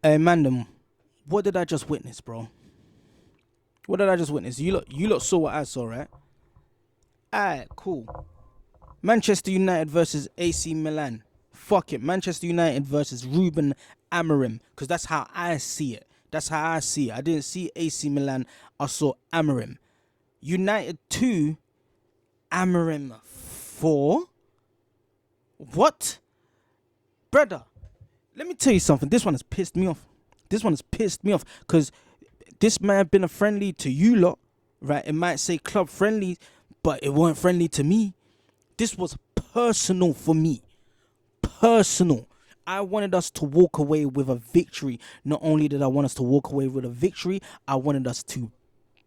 Hey, Mandem, what did I just witness, bro? What did I just witness? You lot saw what I saw, right? Alright, cool. Manchester United versus AC Milan. Fuck it. Manchester United versus Ruben Amorim. Because that's how I see it. That's how I see it. I didn't see AC Milan. I saw Amorim. United 2, Amorim 4. What? Brother, let me tell you something. This one has pissed me off. This one has pissed me off. Because this may have been a friendly to you lot, right? It might say club friendly, but it weren't friendly to me. This was personal for me. Personal. I wanted us to walk away with a victory. Not only did I want us to walk away with a victory, I wanted us to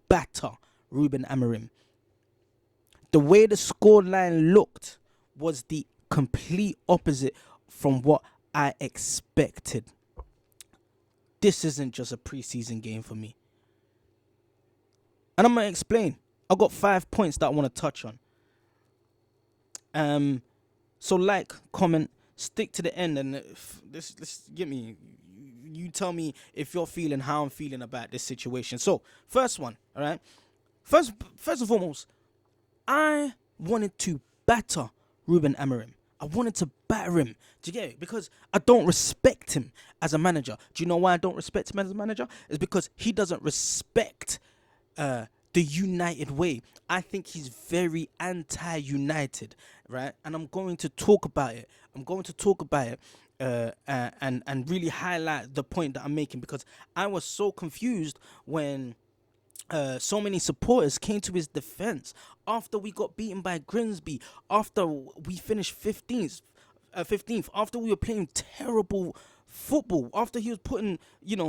batter Ruben Amorim. The way the scoreline looked was the complete opposite from what I expected. This isn't just a preseason game for me. And I'm going to explain. I got 5 points that I want to touch on. So like, comment, stick to the end, and this get me. You tell me if you're feeling how I'm feeling about this situation. So first one, all right. First and foremost, I wanted to batter Ruben Amorim. I wanted to batter him. Do you get it? Because I don't respect him as a manager. Do you know why I don't respect him as a manager? It's because he doesn't respect the United way. I think he's very anti-United, right? And I'm going to talk about it. And really highlight the point that I'm making, because I was so confused when so many supporters came to his defense after we got beaten by Grimsby, after we finished 15th, after we were playing terrible football, after he was putting,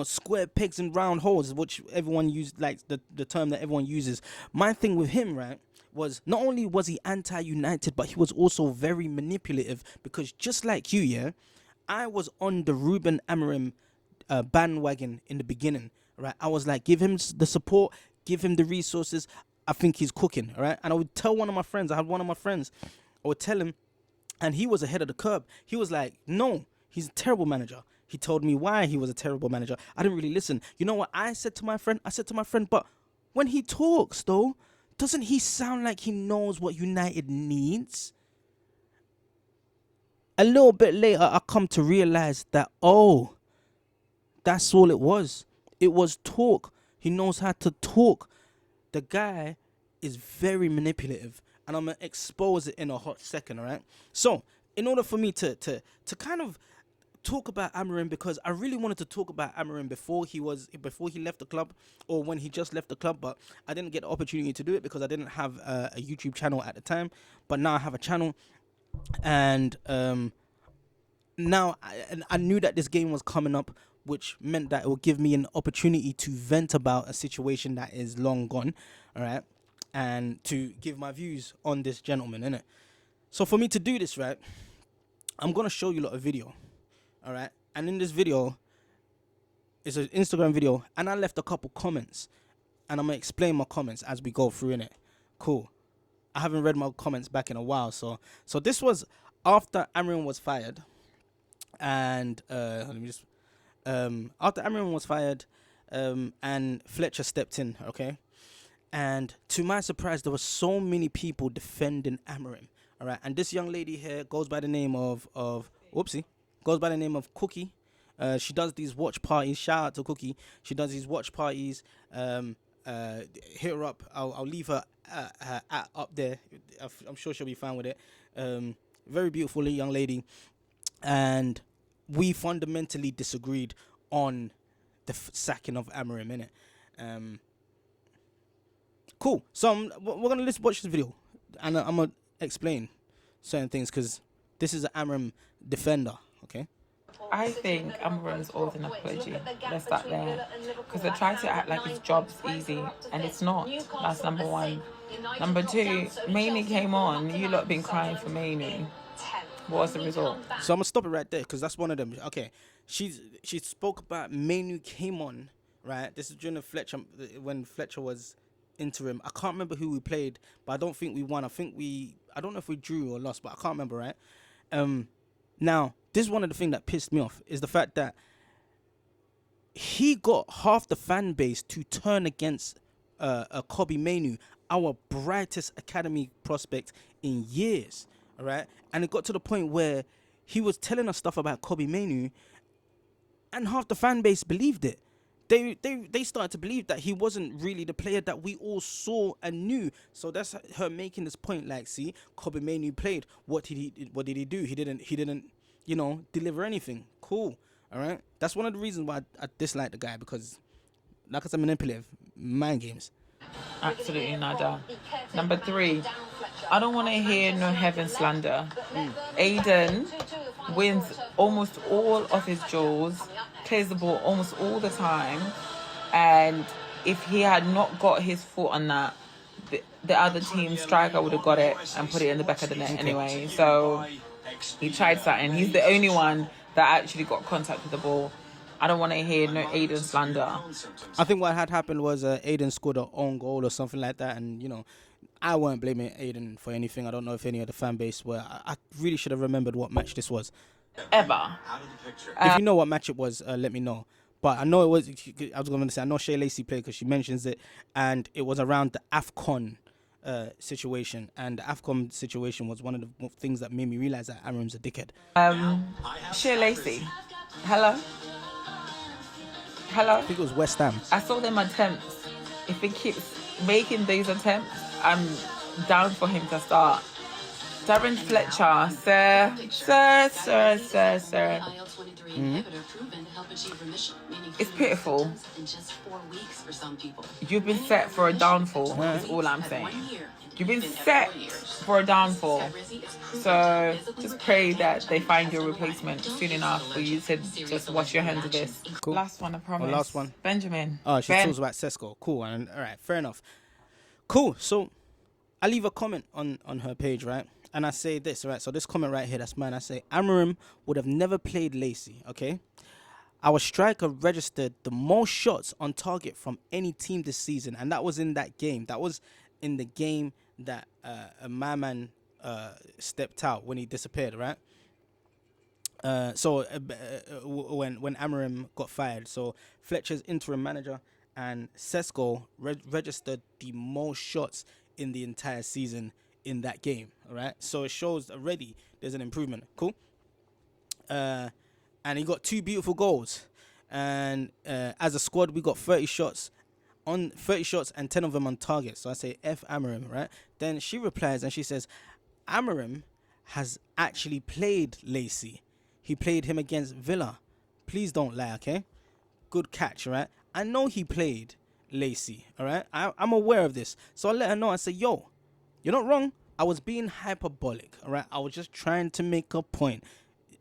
square pegs in round holes, which everyone used, like the term that everyone uses. My thing with him, right, was not only was he anti-United, but he was also very manipulative, because just like you, yeah, I was on the Ruben Amorim bandwagon in the beginning, right? I was like, give him the support, give him the resources. I think he's cooking, right? And I would tell one of my friends, I would tell him, and he was ahead of the curve. He was like, no, he's a terrible manager. He told me why he was a terrible manager. I didn't really listen. You know what I said to my friend? But when he talks, though, doesn't he sound like he knows what United needs? A little bit later, I come to realize that, that's all it was. It was talk. He knows how to talk. The guy is very manipulative, and I'm going to expose it in a hot second, all right? So, in order for me to kind of talk about Amorim, because I really wanted to talk about Amorim before he left the club, or when he just left the club, but I didn't get the opportunity to do it because I didn't have a YouTube channel at the time. But now I have a channel, and now I knew that this game was coming up, which meant that it would give me an opportunity to vent about a situation that is long gone, all right, and to give my views on this gentleman, innit? So for me to do this, right, I'm going to show you a lot of video, all right? And in this video, it's an Instagram video, and I left a couple comments, and I'm going to explain my comments as we go through, innit? Cool. I haven't read my comments back in a while, so this was after Amorim was fired, and after Amorim was fired, and Fletcher stepped in, okay? And to my surprise, there were so many people defending Amorim, all right? And this young lady here goes by the name of Cookie. She does these watch parties. Shout out to Cookie. She does these watch parties. Hit her up. I'll leave her at up there. I'm sure she'll be fine with it. Very beautiful young lady. And we fundamentally disagreed on the sacking of Amorim, innit? Cool. So we're gonna watch this video, and I'm gonna explain certain things, because this is an Amorim defender. Okay. I think Amorim's owed an apology. Let's start there. Because they try to act like his job's easy, and it's not. That's number one. Number two, Mainoo came on. You lot been crying for Mainoo. What was the result? So I'm gonna stop it right there, because that's one of them. Okay, she spoke about Mainoo came on, right? This is during when Fletcher was interim. I can't remember who we played, but I don't think we won. I don't know if we drew or lost, but I can't remember, right? Now this is one of the things that pissed me off, is the fact that he got half the fan base to turn against Kobe Mainu, our brightest academy prospect in years. All right, and it got to the point where he was telling us stuff about Kobe Mainu, and half the fan base believed it. They started to believe that he wasn't really the player that we all saw and knew. So that's her making this point. Like, see, Kobe Mainu played. What did he do? He didn't deliver anything. Cool. All right. That's one of the reasons why I dislike the guy, because, like I said, manipulative mind games. Absolutely nada. Number 3, I don't want to hear no heaven slander. Aiden wins almost all of his duels, clears the ball almost all the time, and if he had not got his foot on that, the other team striker would have got it and put it in the back of the net anyway. So he tried something. He's the only one that actually got contact with the ball. I don't want to hear no Aiden slander. I think what had happened was Aiden scored an own goal or something like that, and I weren't blaming Aiden for anything. I don't know if any of the fan base were. I really should have remembered what match this was. Ever. If you know what match it was, let me know. But I know it was. I was going to say I know Shay Lacey played because she mentions it, and it was around the AFCON situation, and the AFCON situation was one of the things that made me realize that Amorim's a dickhead. Shay Lacey. Hello. I think it was West Ham. I saw them attempts. If he keeps making these attempts, I'm down for him to start. Darren Fletcher, sir. It's pitiful. You've been set for a downfall, is all I'm saying. You've been set for a downfall. So just pray that they find your replacement soon enough for you to just wash your hands of this. Cool. Last one, I promise. Last one. Benjamin. Oh, she talks about Sesko. Cool. And all right, fair enough. Cool. So I leave a comment on her page, right? And I say this, right? So this comment right here, that's mine. I say, Amorim would have never played Lacey, okay? Our striker registered the most shots on target from any team this season, and that was in that game. That was in the game that my man stepped out when he disappeared, right? So when Amorim got fired, so Fletcher's interim manager and Sesko registered the most shots in the entire season in that game, all right? So it shows already there's an improvement. Cool. And he got 2 beautiful goals, and as a squad we got 30 shots and 10 of them on target. So I say F Amorim, right? Then she replies and she says, Amorim has actually played Lacey. He played him against Villa. Please don't lie, okay? Good catch, right? I know he played Lacey, all right? I'm aware of this. So I let her know. I said, yo, you're not wrong. I was being hyperbolic, all right? I was just trying to make a point.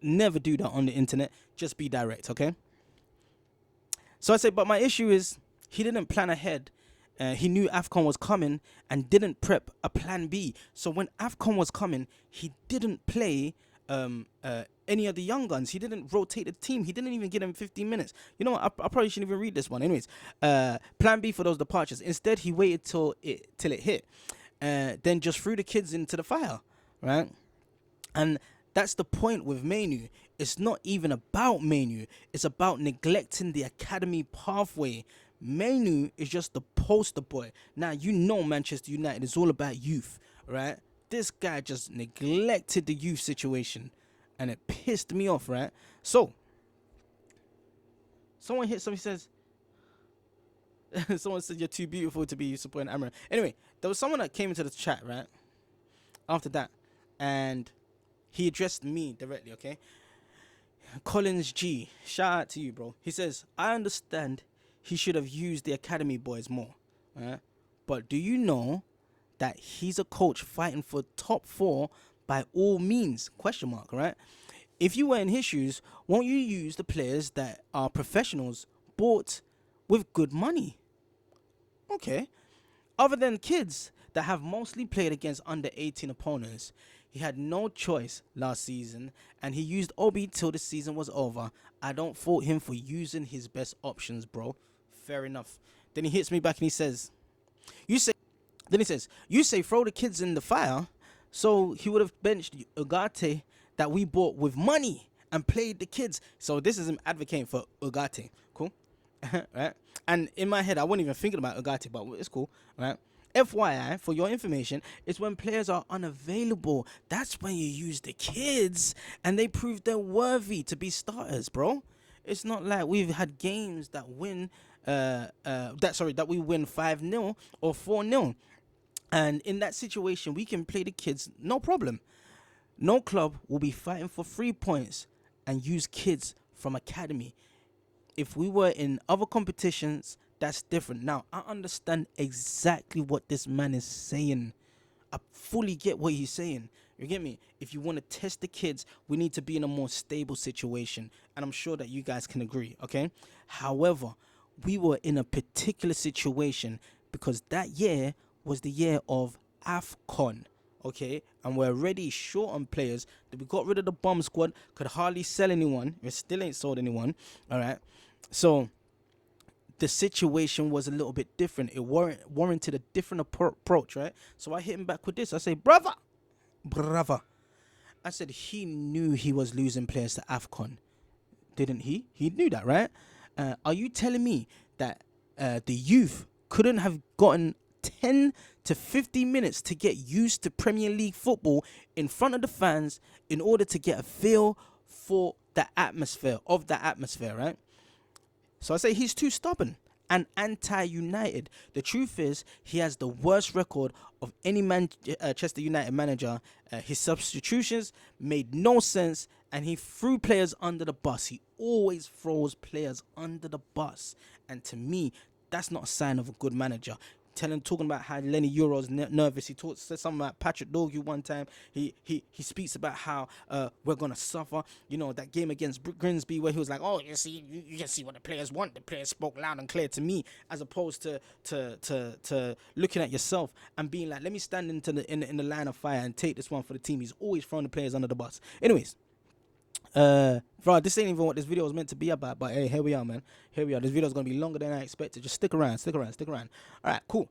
Never do that on the internet. Just be direct, okay? So I said, but my issue is he didn't plan ahead. He knew AFCON was coming and didn't prep a plan B. So when AFCON was coming, he didn't play any of the young guns. He didn't rotate the team. He didn't even give them 15 minutes. You know what? I probably shouldn't even read this one. Anyways, plan B for those departures. Instead, he waited till it hit. Then just threw the kids into the fire, right? And that's the point with Mainu. It's not even about Mainu. It's about neglecting the academy pathway. Mainu is just the poster boy. Now, Manchester United is all about youth, right? This guy just neglected the youth situation, and it pissed me off, right? So, someone says, someone said, you're too beautiful to be supporting Amorim. Anyway, there was someone that came into the chat, right? After that, and he addressed me directly, okay? Collins G, shout out to you, bro. He says, I understand he should have used the academy boys more, right? But do you know that he's a coach fighting for top 4 by all means? Question mark, right? If you were in his shoes, won't you use the players that are professionals bought with good money? Okay. Other than kids that have mostly played against under 18 opponents, he had no choice last season, and he used Obi till the season was over. I don't fault him for using his best options, bro. Fair enough. Then he hits me back and he says, you say throw the kids in the fire. So he would have benched Ugarte that we bought with money and played the kids. So this is him advocating for Ugarte. Cool. right? And in my head, I wasn't even thinking about Ugarte, but it's cool, right? FYI, for your information, it's when players are unavailable. That's when you use the kids, and they prove they're worthy to be starters, bro. It's not like we've had games that win, that we win 5-0 or 4-0. And in that situation, we can play the kids, no problem. No club will be fighting for 3 points and use kids from academy. If we were in other competitions, that's different. Now, I understand exactly what this man is saying. I fully get what he's saying. You get me? If you want to test the kids, we need to be in a more stable situation. And I'm sure that you guys can agree, okay? However, we were in a particular situation because that year was the year of AFCON, okay? And we're already short on players. That we got rid of the bomb squad, could hardly sell anyone. We still ain't sold anyone, all right? So the situation was a little bit different. It warranted a different approach, right? So I hit him back with this. I say, brother. I said he knew he was losing players to AFCON. Didn't he? He knew that, right? Are you telling me that the youth couldn't have gotten 10 to 50 minutes to get used to Premier League football in front of the fans in order to get a feel for the atmosphere, right? So I say he's too stubborn and anti-United. The truth is, he has the worst record of any Manchester United manager. His substitutions made no sense, and he threw players under the bus. He always throws players under the bus. And to me, that's not a sign of a good manager. Talking about how Lenny Euro's nervous. He said something about Patrick Dorgu one time. He speaks about how we're gonna suffer. You know, that game against Grimsby where he was like, "Oh, you can see what the players want. The players spoke loud and clear to me," as opposed to looking at yourself and being like, "Let me stand in the line of fire and take this one for the team." He's always throwing the players under the bus. Anyways. Bro, this ain't even what this video was meant to be about, but hey, here we are, man. Here we are. This video is gonna be longer than I expected. Just stick around. All right, cool.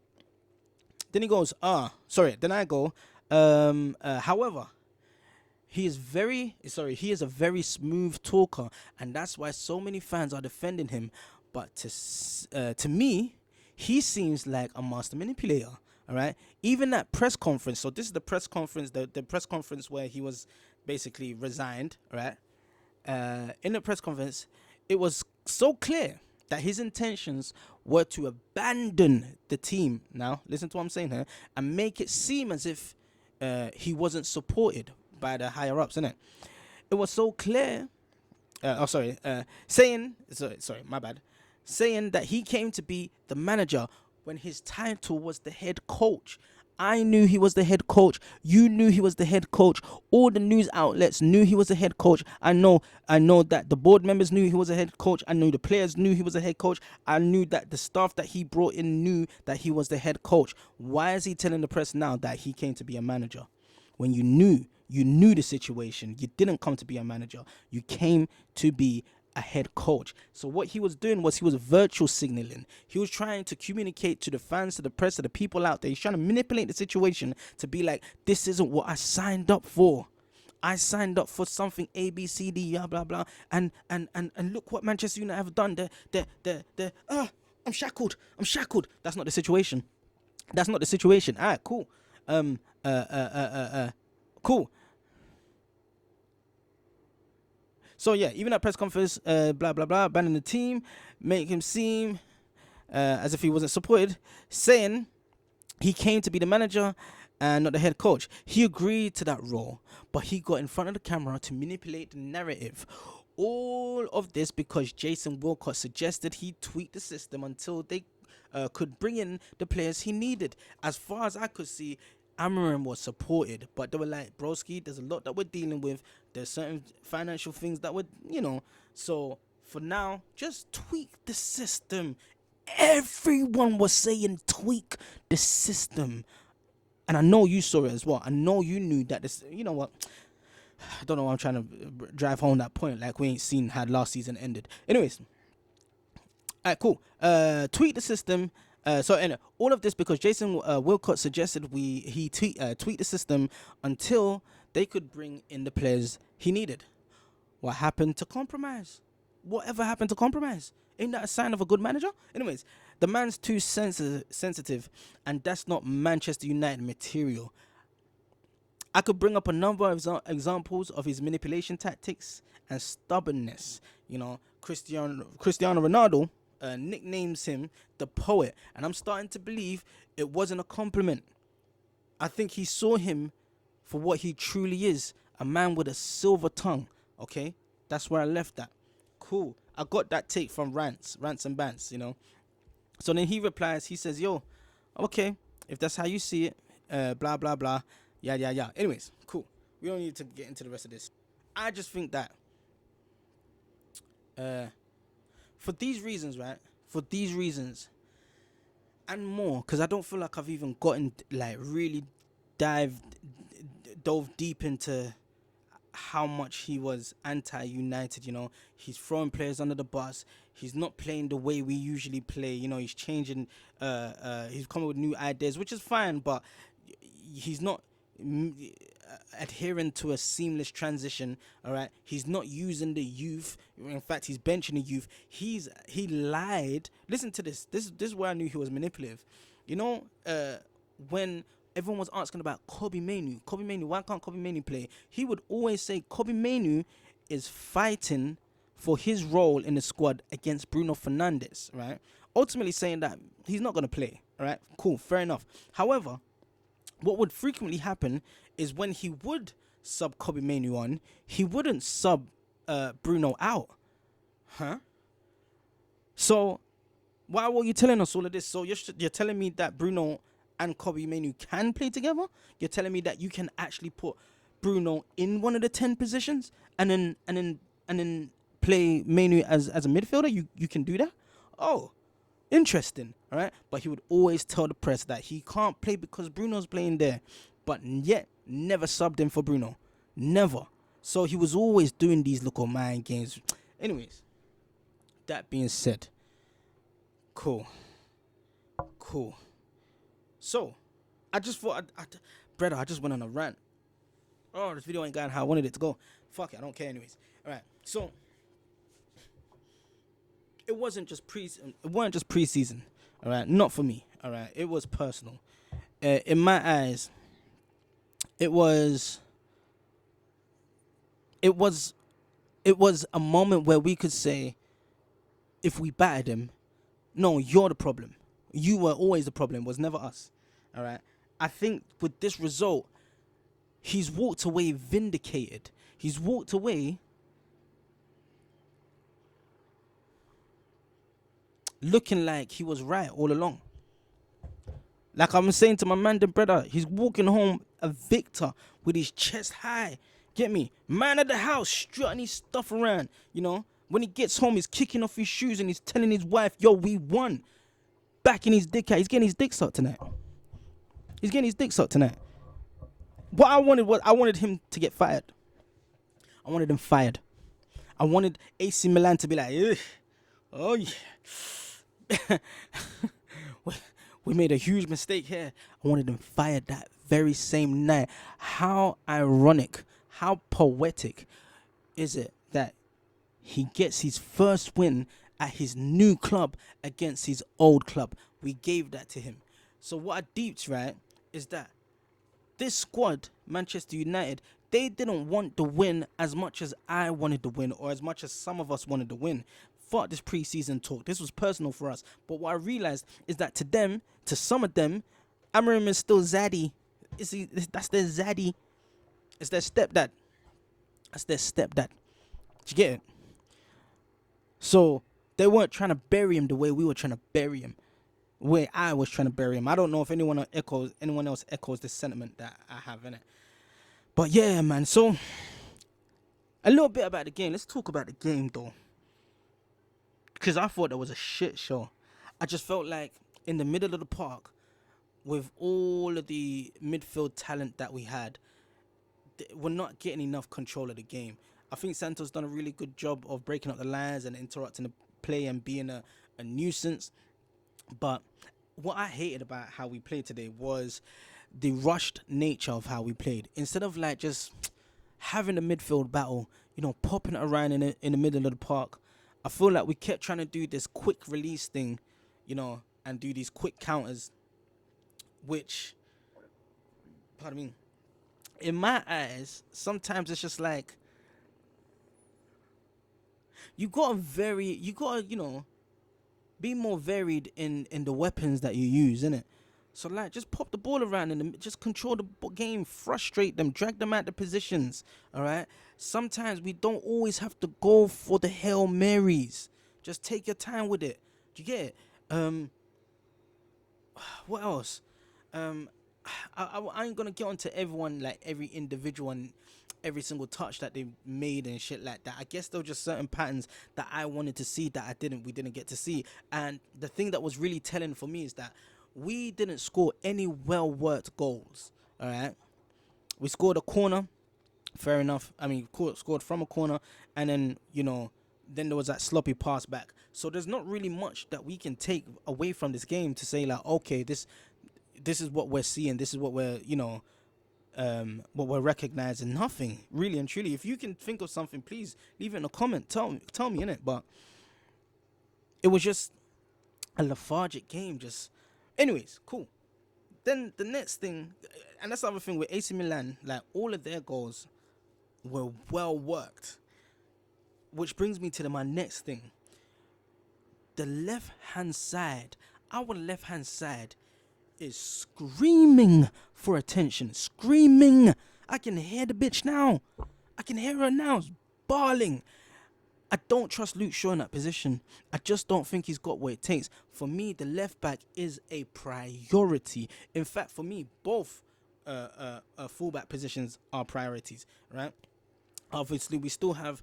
Then he goes, then I go, however, he is a very smooth talker, and that's why so many fans are defending him. But to me, he seems like a master manipulator. All right, even that press conference. So this is the press conference, the press conference where he was basically resigned. Right, in the press conference, it was so clear that his intentions were to abandon the team. Now, listen to what I'm saying here, and make it seem as if he wasn't supported by the higher ups, innit? It was so clear. Saying that he came to be the manager when his title was the head coach. I knew he was the head coach. You knew he was the head coach. All the news outlets knew he was the head coach. I know that the board members knew he was a head coach. I knew the players knew he was a head coach. I knew that the staff that he brought in knew that he was the head coach. Why is he telling the press now that he came to be a manager? When you knew the situation, you didn't come to be a manager. You came to be a head coach. So what he was doing was he was virtual signaling. He was trying to communicate to the fans, to the press, to the people out there. He's trying to manipulate the situation to be like, this isn't what I signed up for. I signed up for something A, B, C, D, blah, blah, blah. And look what Manchester United have done. I'm shackled. That's not the situation. All right, cool. Cool. So yeah, even at press conference, blah blah blah, abandoning the team, make him seem as if he wasn't supported, saying he came to be the manager and not the head coach. He agreed to that role, but he got in front of the camera to manipulate the narrative. All of this because Jason Wilcott suggested he tweak the system until they could bring in the players he needed. As far as I could see, Amorim was supported, but they were like, broski, there's a lot that we're dealing with. There's certain financial things that would, so for now, just tweak the system. Everyone was saying tweak the system. And I know you saw it as well. I know you knew that this, you know what? I don't know why I'm trying to drive home that point like we ain't seen how last season ended. Anyways. All right, cool. Tweak the system. So all of this because Jason Wilcott suggested he tweak the system until they could bring in the players he needed. What happened to compromise? Whatever happened to compromise? Ain't that a sign of a good manager? Anyways, the man's too sensitive, and that's not Manchester United material. I could bring up a number of examples of his manipulation tactics and stubbornness. You know, Cristiano Ronaldo nicknames him the poet, and I'm starting to believe it wasn't a compliment. I think he saw him for what he truly is, a man with a silver tongue. Okay, that's where I left that. Cool. I got that take from Rants and Bants, you know. So then he replies, he says, yo, okay, if that's how you see it, blah, blah, blah, yeah. Anyways, cool. We don't need to get into the rest of this. I just think that for these reasons, right? For these reasons and more, because I don't feel like I've even gotten, like, really dove deep into how much he was anti-United. You know, he's throwing players under the bus. He's not playing the way we usually play. You know, he's changing. He's coming with new ideas, which is fine, but he's not adhering to a seamless transition. All right, he's not using the youth. In fact, he's benching the youth. He lied. Listen to this. This is where I knew he was manipulative. You know, when everyone was asking about Kobbie Mainoo, why can't Kobbie Mainoo play? He would always say Kobbie Mainoo is fighting for his role in the squad against Bruno Fernandes, right? Ultimately saying that he's not going to play, all right? Cool, fair enough. However, what would frequently happen is when he would sub Kobbie Mainoo on, he wouldn't sub Bruno out, huh? So why were you telling us all of this? So you're telling me that Bruno and Kobbie Mainoo can play together? You're telling me that you can actually put Bruno in one of the 10 positions and then play Mainoo as a midfielder? You can do that? Oh, interesting. All right, but he would always tell the press that he can't play because Bruno's playing there, but yet never subbed him for Bruno, never. So he was always doing these little mind games. Anyways, that being said, cool. So, I just thought, brother, I just went on a rant. Oh, this video ain't going how I wanted it to go. Fuck it, I don't care anyways. All right, so it weren't just preseason. All right, not for me. All right, it was personal. In my eyes, it was a moment where we could say, if we battered him, no, you're the problem. You were always the problem. It was never us. All right. I think with this result, he's walked away vindicated. He's walked away looking like he was right all along. Like I'm saying to my Mandem brother, he's walking home a victor with his chest high. Get me? Man of the house, strutting his stuff around. You know, when he gets home, he's kicking off his shoes and he's telling his wife, yo, we won. Backing his dick out. He's getting his dick sucked tonight. What I wanted him to get fired. I wanted him fired. I wanted AC Milan to be like, ugh, oh yeah. We made a huge mistake here. I wanted him fired that very same night. How ironic, how poetic is it that he gets his first win at his new club against his old club? We gave that to him. So what I deeped, right, is that this squad, Manchester United, they didn't want the win as much as I wanted to win or as much as some of us wanted to win. Fuck this preseason talk. This was personal for us. But what I realized is that to some of them, Amorim is still Zaddy. That's their Zaddy. It's their stepdad. Do you get it? So they weren't trying to bury him the way we were trying to bury him. Where I was trying to bury him. I don't know if anyone else echoes this sentiment that I have in it. But yeah, man. So a little bit about the game. Let's talk about the game though. Because I thought that was a shit show. I just felt like in the middle of the park, with all of the midfield talent that we had, we're not getting enough control of the game. I think Santos done a really good job of breaking up the lines and interrupting the play and being a nuisance. But what I hated about how we played today was the rushed nature of how we played. Instead of like just having a midfield battle, you know, popping it around in the middle of the park, I feel like we kept trying to do this quick release thing, and do these quick counters, which, pardon me, in my eyes, sometimes it's just like you gotta, be more varied in the weapons that you use, innit? So like, just pop the ball around and just control the game, frustrate them, drag them out the positions. All right. Sometimes we don't always have to go for the Hail Marys. Just take your time with it. Do you get it? What else? I ain't gonna get onto everyone, like every individual and every single touch that they made and shit like that. I guess there were just certain patterns that I wanted to see that we didn't get to see. And the thing that was really telling for me is that we didn't score any well worked goals. All right, we scored a corner, fair enough. I mean, scored from a corner, and then then there was that sloppy pass back. So there's not really much that we can take away from this game to say like, okay, this is what we're seeing. This is what we're what we're recognizing. Nothing really and truly. If you can think of something, please leave it in a comment. Tell me in it. But it was just a lethargic game. Just, anyways, cool. Then the next thing, and that's the other thing with AC Milan, like all of their goals were well worked. Which brings me to my next thing. The left-hand side, our left-hand side is screaming for attention. Screaming. I can hear the bitch now. I can hear her now. It's bawling. I don't trust Luke Shaw in that position. I just don't think he's got what it takes. For me, the left back is a priority. In fact, for me, both fullback positions are priorities, right? Obviously, we still have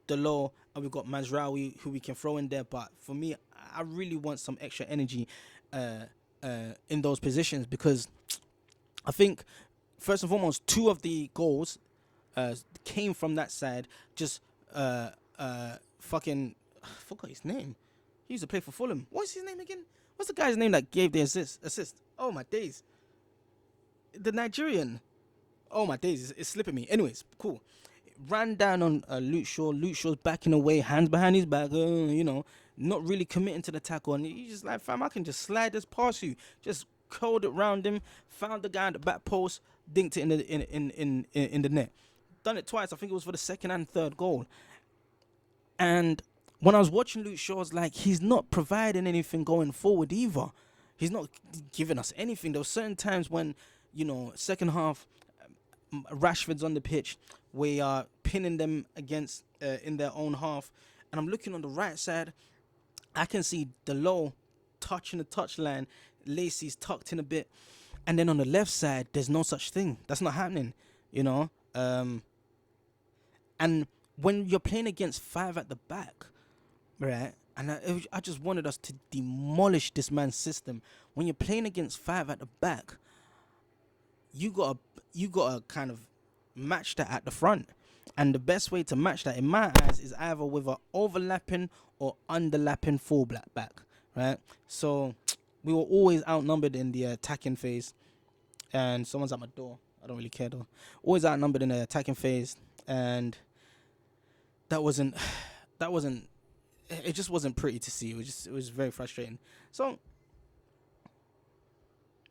Delo and we've got Mazraoui who we can throw in there. But for me, I really want some extra energy in those positions, because I think first and foremost, 2 of the goals came from that side. Just fucking, I forgot his name. He used to play for Fulham. What's his name again? What's the guy's name that gave the assist? Oh my days, the Nigerian. Oh my days, it's slipping me. Anyways, cool. Ran down on Luke Shaw. Luke Shaw's backing away, hands behind his back, not really committing to the tackle. And he's just like, fam, I can just slide this past you. Just curled it round him, found the guy at the back post, dinked it in the net. Done it twice. I think it was for the second and third goal. And when I was watching Luke Shaw, I was like, he's not providing anything going forward either. He's not giving us anything. There were certain times when, second half, Rashford's on the pitch, we are pinning them against in their own half, and I'm looking on the right side. I can see Delo touching the touchline, Lacey's tucked in a bit, and then on the left side, there's no such thing. That's not happening, And when you're playing against 5 at the back, right? And I just wanted us to demolish this man's system. When you're playing against 5 at the back, you gotta kind of match that at the front. And the best way to match that, in my eyes, is either with an overlapping or underlapping full back, right? So we were always outnumbered in the attacking phase. And someone's at my door. I don't really care though. Always outnumbered in the attacking phase, and it just wasn't pretty to see. It was very frustrating. So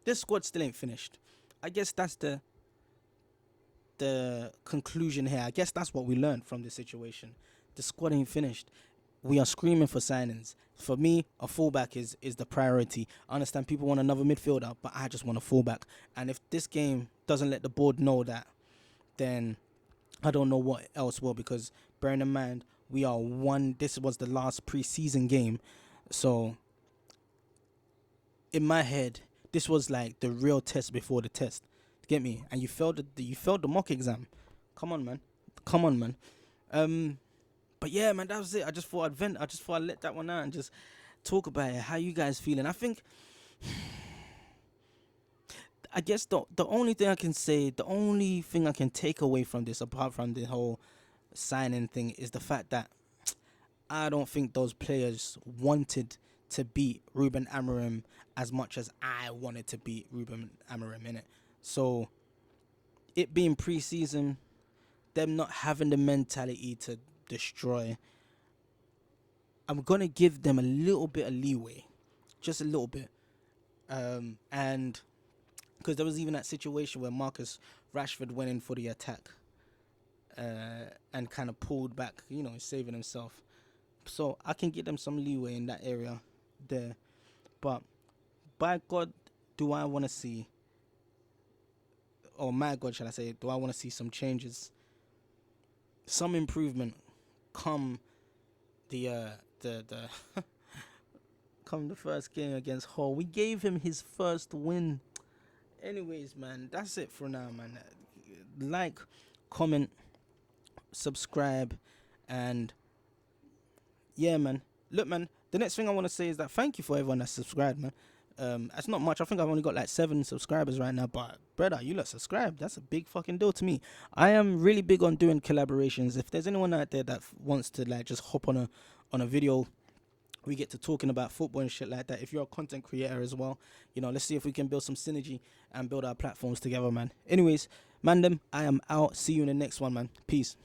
this squad still ain't finished. I guess that's the conclusion here. I guess that's what we learned from this situation. The squad ain't finished. We are screaming for signings. For me, a fullback is the priority. I understand people want another midfielder, but I just want a fullback. And if this game doesn't let the board know that, then I don't know what else will, because bearing in mind, this was the last preseason game. So in my head, this was like the real test before the test. Get me? And you failed the mock exam. Come on, man. But yeah, man, that was it. I just thought I'd vent. I just thought I'd let that one out and just talk about it. How you guys feeling? I think, I guess the only thing I can say, the only thing I can take away from this, apart from the whole signing thing, is the fact that I don't think those players wanted to beat Ruben Amorim as much as I wanted to beat Ruben Amorim, innit? So, it being pre-season, them not having the mentality to destroy, I'm gonna give them a little bit of leeway, just a little bit, and because there was even that situation where Marcus Rashford went in for the attack, and kind of pulled back, saving himself. So I can give them some leeway in that area there. But by God, do I want to see, or my God, shall I say, do I want to see some changes, some improvement come the come the first game against Hull. We gave him his first win. Anyways, man, that's it for now, man. Like, comment, subscribe, and yeah, man. Look, man, the next thing I want to say is that thank you for everyone that's subscribed, man. That's not much. I think I've only got like 7 subscribers right now, but brother, you lot subscribed. That's a big fucking deal to me. I am really big on doing collaborations. If there's anyone out there that wants to like just hop on a video, we get to talking about football and shit like that. If you're a content creator as well, let's see if we can build some synergy and build our platforms together, man. Anyways, Mandem, I am out. See you in the next one, man. Peace.